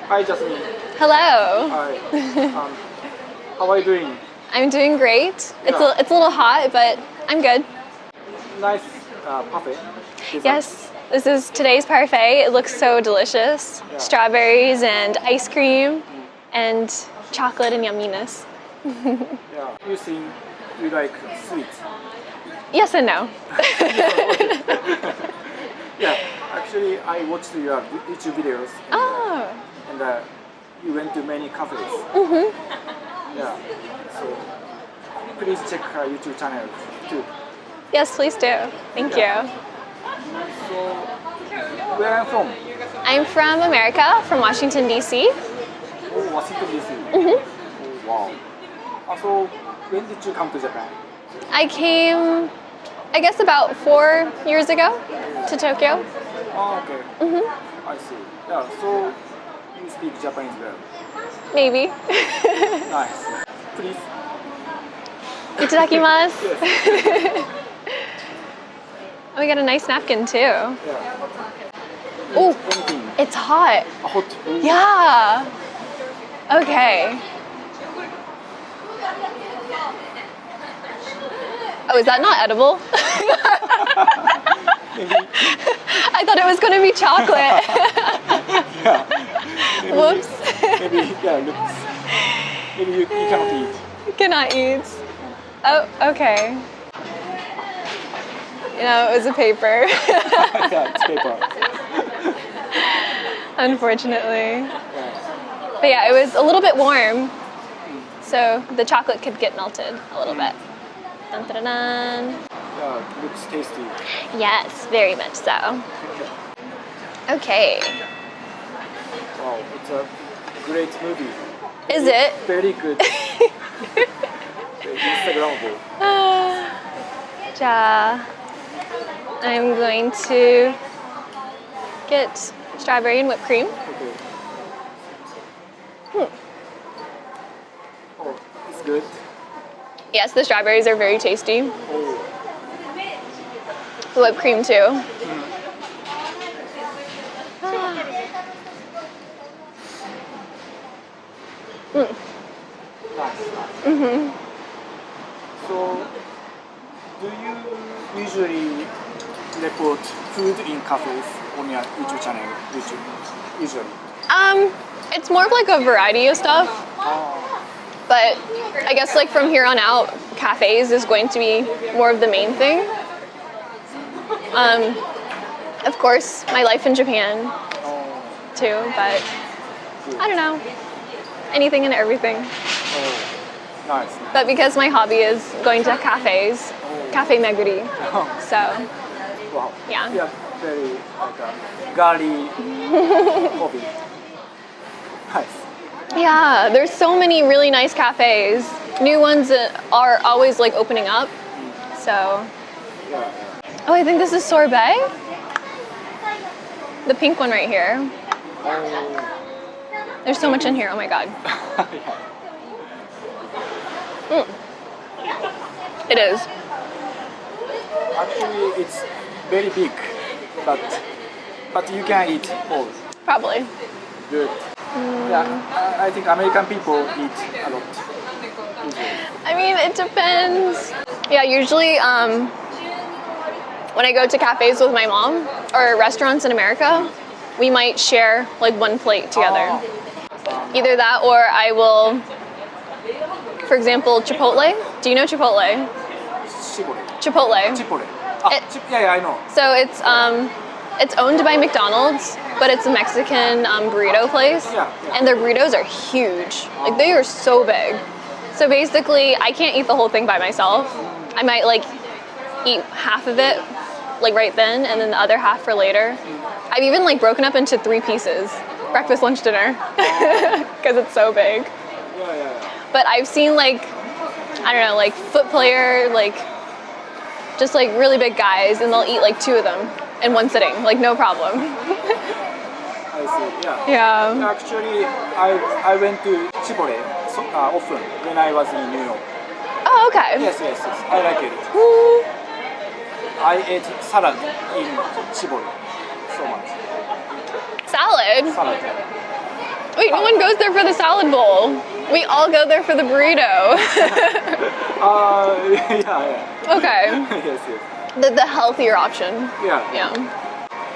Hi, Jasmine. Hello. Hi. How are you doing? I'm doing great. Yeah. It's a little hot, but I'm good. Nice parfait. Yes, this is today's parfait. It looks so delicious. Yeah. Strawberries and ice cream and chocolate and yumminess. Yeah. You think you like sweets? Yes and no. Yeah. Actually, I watched your YouTube videos. Oh. And you went to many cafes. Mhm. Yeah. So please check her YouTube channel too. Yes, please do. Thank you. So where are you from? I'm from America, from Washington, D.C. Oh, Washington DC. Mhm. Oh, wow. So when did you come to Japan? I came, I guess, about 4 years ago to Tokyo. Oh, okay. Mhm. I see. Yeah. So you speak Japanese well. Maybe. Nice. Please. Itadakimasu. Yes. Oh, we got a nice napkin too. Yeah. Oh, Anything. it's hot. Hot. Oh. Yeah. Okay. Oh, is that not edible? Maybe. I thought it was going to be chocolate. Yeah. Maybe, Whoops. Maybe. Yeah. Looks. Maybe you cannot eat. Cannot eat. Oh, okay. You know, it was a paper. Yeah, it's paper. Unfortunately. Yeah. But yeah, it was a little bit warm, so the chocolate could get melted a little bit. Dun, dun, dun, dun. Yeah. Looks tasty. Yes, very much so. Okay. Wow. It's a great movie. Is it? Very good. Very Instagrammable. Ja, I'm going to get strawberry and whipped cream. Okay. Oh, it's good. Yes, the strawberries are very tasty. Oh. The whipped cream too. Nice. Mhm. So, do you usually report food in cafes on your YouTube channel? Usually. It's more of like a variety of stuff, but I guess like from here on out, cafes is going to be more of the main thing. Of course, my life in Japan too, but I don't know, anything and everything. Oh, nice. But because my hobby is going to cafes, cafe meguri, so Wow. yeah. Yeah, very like a girly hobby. Nice. Yeah, there's so many really nice cafes. New ones that are always like opening up. So, Yeah. oh, I think this is sorbet. The pink one right here. Oh. There's so much in here. Oh my god. Yeah. It is. Actually, it's very big, but you can eat all. Probably. Good. Yeah, I think American people eat a lot. Usually. I mean, it depends. Yeah, usually when I go to cafes with my mom or restaurants in America, we might share like one plate together. Either that or I will, for example, Chipotle. Do you know Chipotle? Chipotle. Chipotle. Yeah, I know. So it's owned by McDonald's, but it's a Mexican burrito place. Yeah. And their burritos are huge. Like they are so big. So basically, I can't eat the whole thing by myself. I might like eat half of it like right then, and then the other half for later. I've even like broken up into 3 pieces: breakfast, lunch, dinner, because it's so big. Yeah. But I've seen like, I don't know, like foot player, like just like really big guys, and they'll eat like 2 of them in one sitting, like no problem. I see. Yeah. Yeah. Actually, I went to Chipotle often when I was in New York. Oh, okay. Yes. I like it. I ate salad in Chipotle so much. Salad? Salad. We Wait, no one goes there for the salad bowl. We all go there for the burrito. Yeah. Okay. Yes. The healthier option. Yeah.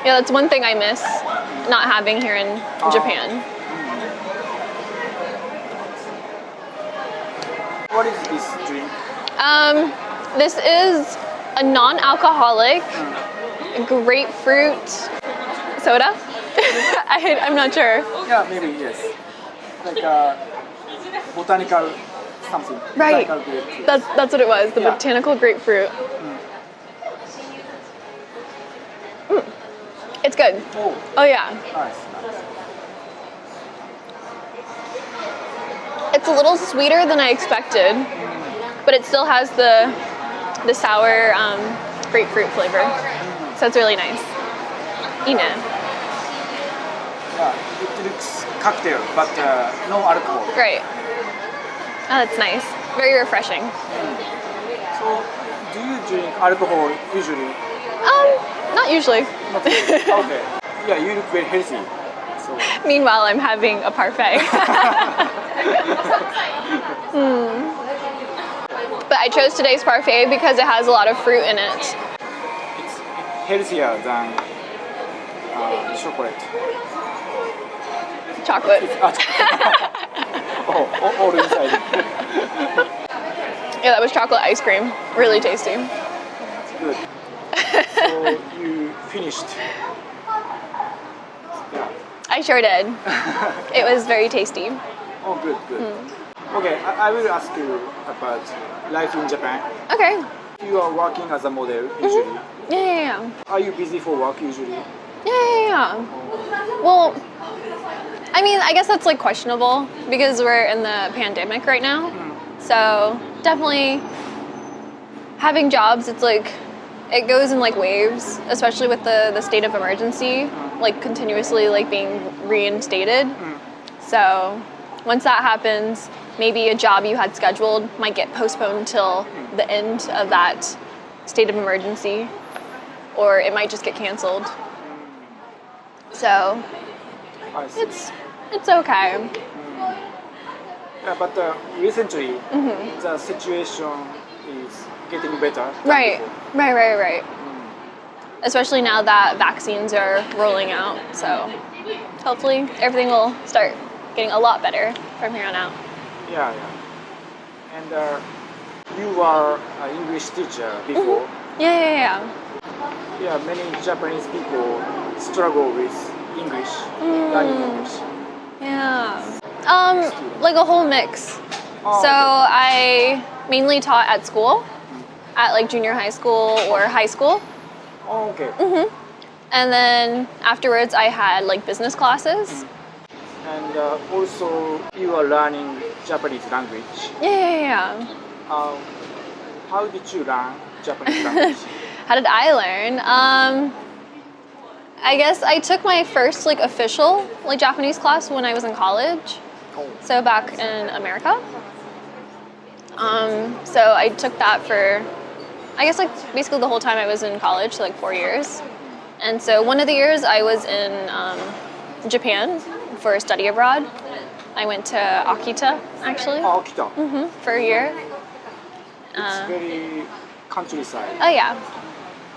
Yeah, that's one thing I miss not having here in Japan. What is this drink? This is a non-alcoholic grapefruit soda. I'm not sure. Yeah, maybe yes. Like botanical something. Right. Botanical grapefruit. That's what it was. The botanical grapefruit. It's good. Oh yeah. Nice. It's a little sweeter than I expected, but it still has the sour grapefruit flavor. So it's really nice. Ine. Yeah, it looks cocktail, but no alcohol. Great. Oh, that's nice. Very refreshing. So, do you drink alcohol usually? Not usually. Okay. Yeah, you look very healthy. So. Meanwhile, I'm having a parfait. But I chose today's parfait because it has a lot of fruit in it. It's healthier than chocolate. Chocolate. All inside. Yeah, that was chocolate ice cream. Really tasty. Good. So you finished. Yeah. I sure did. It was very tasty. Oh, good. Okay, I will ask you about life in Japan. Okay. You are working as a model usually. Yeah. Are you busy for work usually? Yeah. Well, I mean, I guess that's like questionable because we're in the pandemic right now. So definitely having jobs, it's like it goes in like waves, especially with the state of emergency, like continuously like being reinstated. So once that happens, maybe a job you had scheduled might get postponed until the end of that state of emergency, or it might just get canceled. So it's okay. Yeah, but recently the situation is getting better. Right. Especially now that vaccines are rolling out, so hopefully everything will start getting a lot better from here on out. Yeah. And you were an English teacher before. Yeah. Yeah, many Japanese people struggle with English, learning English. Yeah. Like a whole mix. Oh, So okay. I mainly taught at school, at like junior high school or high school. Oh, okay. And then afterwards I had like business classes. And also you are learning Japanese language. Yeah. How did you learn Japanese language? How did I learn? I guess I took my first like official like Japanese class when I was in college. So back in America. So I took that for, I guess like basically the whole time I was in college, so like 4 years. And so one of the years I was in Japan for study abroad. I went to Akita actually. Oh, Akita. For a year. It's very countryside. Oh yeah,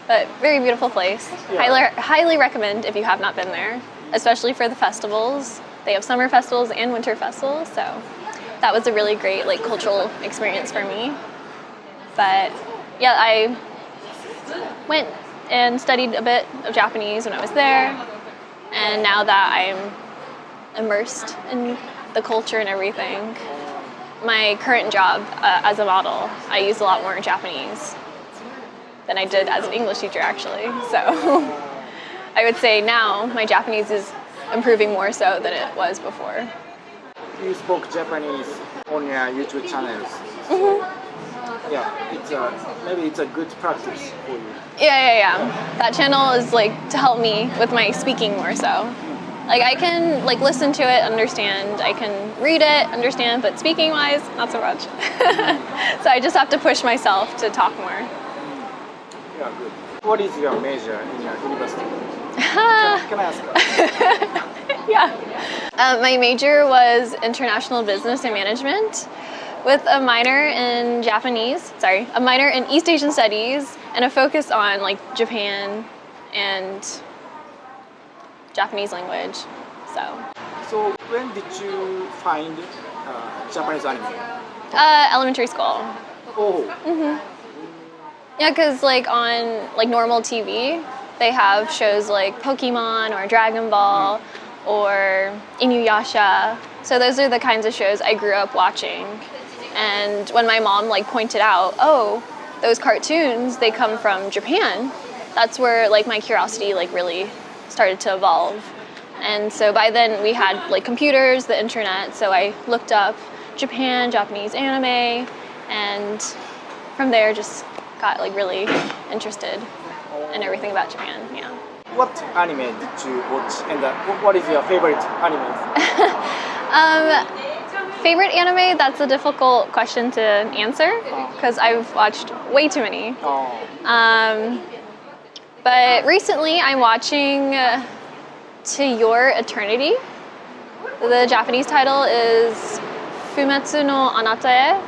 but very beautiful place. Yeah. Highly recommend if you have not been there, especially for the festivals. They have summer festivals and winter festivals, so that was a really great like cultural experience for me. But yeah, I went and studied a bit of Japanese when I was there, and now that I'm immersed in the culture and everything, my current job as a model, I use a lot more Japanese than I did as an English teacher actually. So I would say now my Japanese is improving more so than it was before. You spoke Japanese on your YouTube channels. Yeah, maybe it's a good practice for you. Yeah. That channel is like to help me with my speaking more so. Like I can like listen to it, understand. I can read it, understand, but speaking wise, not so much. So I just have to push myself to talk more. Yeah, good. What is your major in your university? Can I ask? Yeah. My major was international business and management with a minor in a minor in East Asian studies and a focus on like Japan and Japanese language. So when did you find Japanese anime? Elementary school. Oh. Yeah, because like on like normal TV, they have shows like Pokemon or Dragon Ball or Inuyasha. So those are the kinds of shows I grew up watching. And when my mom like pointed out, oh, those cartoons, they come from Japan, that's where like my curiosity like really started to evolve. And so by then we had like computers, the internet, so I looked up Japanese anime, and from there just got like really interested in everything about Japan. Yeah. What anime did you watch, and what is your favorite anime? Favorite anime? That's a difficult question to answer because I've watched way too many. But recently I'm watching To Your Eternity. The Japanese title is Fumetsu no Anata e,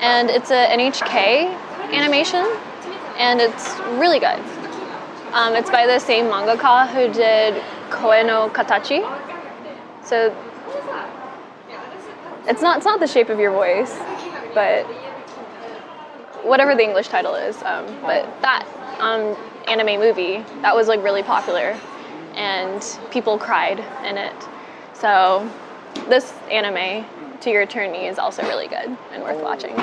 and it's a NHK animation, and it's really good. It's by the same mangaka who did Koe no Katachi. So it's not the shape of your voice, but whatever the English title is. But that anime movie, that was like really popular, and people cried in it. So this anime, To Your Eternity, is also really good and worth watching.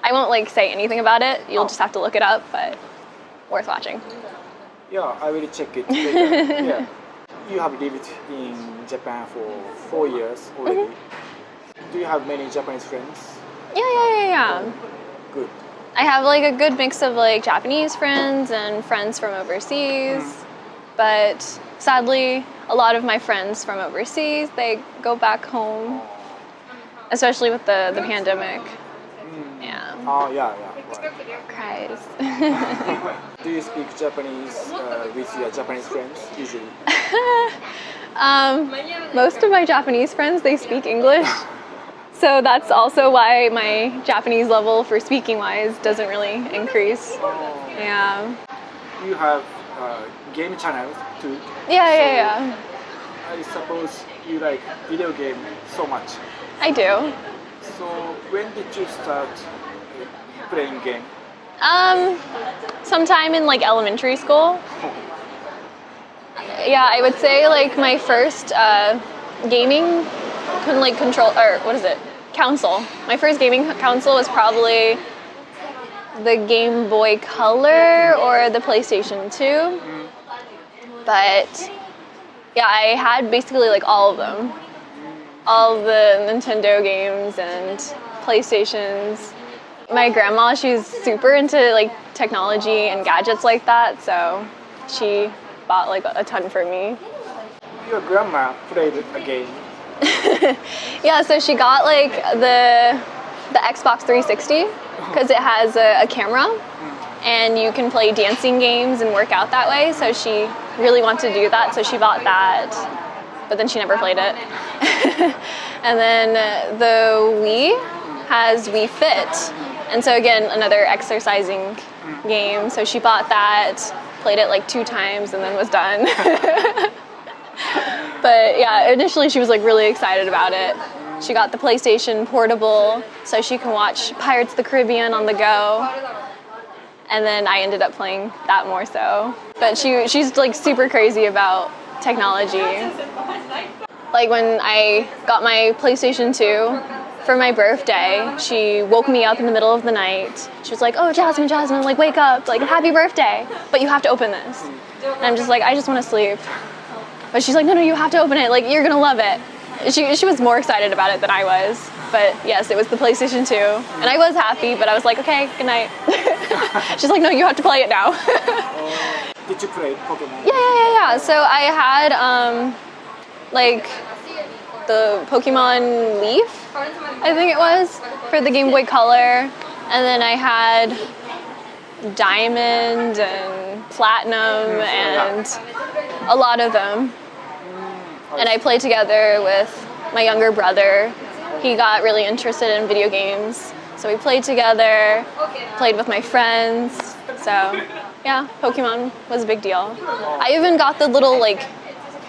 I won't like say anything about it. You'll just have to look it up, but worth watching. Yeah, I will check it later. Yeah. You have lived in Japan for 4 years already. Do you have many Japanese friends? Yeah. Good. I have like a good mix of like Japanese friends and friends from overseas, but sadly, a lot of my friends from overseas, they go back home, especially with the pandemic. Yeah. Oh, yeah. Right. Cries. Do you speak Japanese with your Japanese friends usually? Most of my Japanese friends, they speak English. So that's also why my Japanese level for speaking wise doesn't really increase. Yeah. You have game channels too. Yeah. I suppose you like video game so much. I do. So when did you start playing game? Sometime in like elementary school. Yeah, I would say like my first gaming console. My first gaming console was probably the Game Boy Color or the PlayStation 2. But yeah, I had basically like all of them. All of the Nintendo games and PlayStations. My grandma, she's super into like technology and gadgets like that, so she bought like a ton for me. Your grandma played a game. Yeah, so she got like the Xbox 360 because it has a camera and you can play dancing games and work out that way, so she really wanted to do that, so she bought that, but then she never played it. And then the Wii has Wii Fit, and so again, another exercising game, so she bought that, played it like 2 times and then was done. But yeah, initially she was like really excited about it. She got the PlayStation Portable so she can watch Pirates of the Caribbean on the go. And then I ended up playing that more so. But she's like super crazy about technology. Like when I got my PlayStation 2 for my birthday, she woke me up in the middle of the night. She was like, "Oh, Jasmine, like wake up, like happy birthday, but you have to open this." And I'm just like, I just want to sleep. But she's like, no, you have to open it. Like, you're going to love it. She was more excited about it than I was. But yes, it was the PlayStation 2. And I was happy, but I was like, okay, good night. She's like, no, you have to play it now. Did you play Pokemon? Yeah. So I had, like, the Pokemon Leaf, I think it was, for the Game Boy Color. And then I had Diamond and Platinum and a lot of them. and I play together with my younger brother. He got really interested in video games, so we played together, played with my friends. So yeah, Pokemon was a big deal. I even got the little like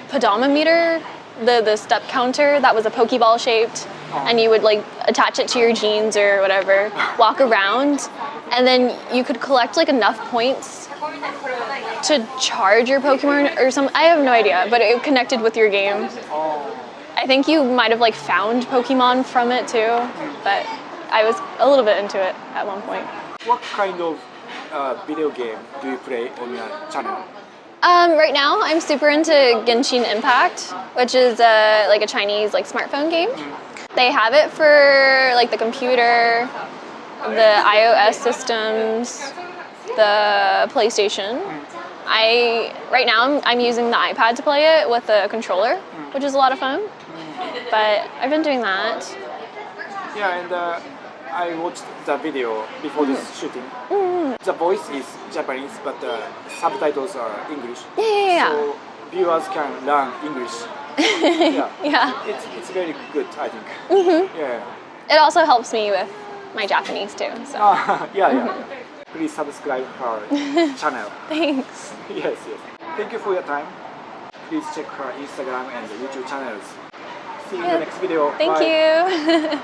pedometer, the step counter that was a Pokeball shaped, and you would like attach it to your jeans or whatever, walk around, and then you could collect like enough points to charge your Pokemon or something. I have no idea, but it connected with your game. I think you might have like found Pokemon from it too, but I was a little bit into it at one point. What kind of video game do you play on your channel? Right now, I'm super into Genshin Impact, which is like a Chinese like smartphone game. They have it for like the computer, the iOS systems, the PlayStation. Right now I'm using the iPad to play it with a controller, which is a lot of fun. But I've been doing that. Yeah, and I watched the video before this shooting. The voice is Japanese, but the subtitles are English. Yeah. So viewers can learn English. Yeah. It's very good, I think. Yeah. It also helps me with my Japanese too. So. Yeah. Please subscribe her channel. Thanks. Yes. Thank you for your time. Please check her Instagram and YouTube channels. See you in the next video. Thank Bye. you.